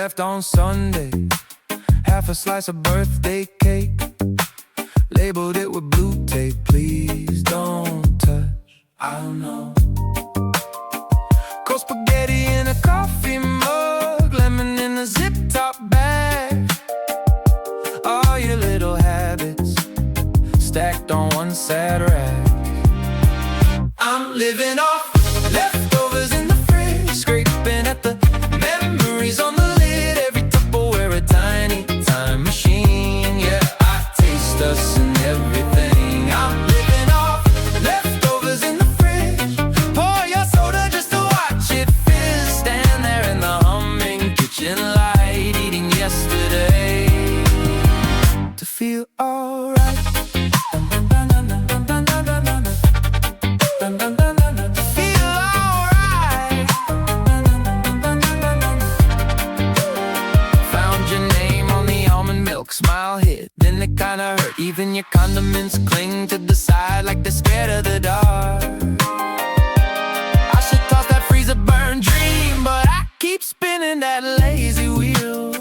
left on Sunday, half a slice of birthday cake, labeled it with blue tape. Please don't touch, I don't know. Cold spaghetti in a coffee mug, lemon in a zip-top bag. All your little habits stacked on one sad rag. I'm living off leftovers in the fridge, scraping at the memories on the lid. Every Tupperware a tiny time machine. Yeah, I taste us in everything. I'm living off leftovers in the fridge. Pour your soda just to watch it fizz. Stand there in the humming kitchen light, eating yesterday to feel alright. Smile hit, then it kinda hurt. Even your condiments cling to the side like they're scared of the dark. I should toss that freezer burn dream, but I keep spinning that lazy wheel.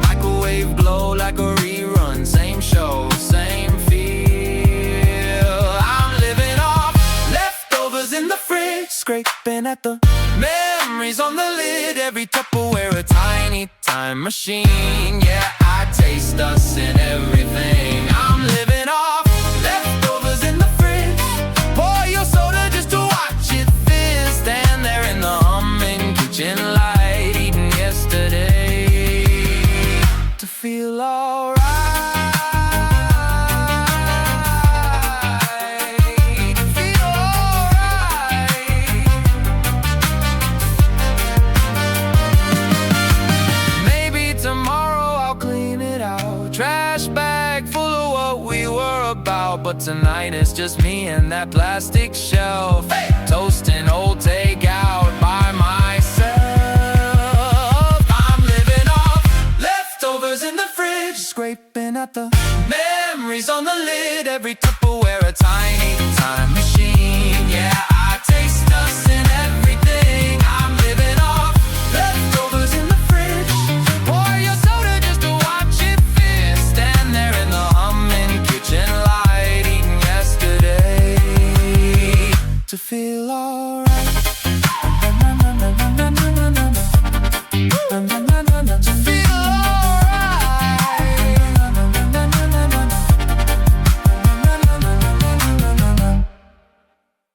Microwave glow like a rerun, same show, same feel. I'm living off leftovers in the fridge, scraping at the memories on the lid. Every Tupperware a tiny time machine. Yeah, I taste us in everything. I'm living off leftovers in the fridge. Pour your soda just to watch it fizz. Stand there in the humming kitchen light, eating yesterday to feel alright. Trash bag full of what we were about, but tonight it's just me and that plastic shelf. Hey! Toasting old takeout by myself. I'm living off leftovers in the fridge, scraping at the memories on the lid. Every Tupperware a tiny time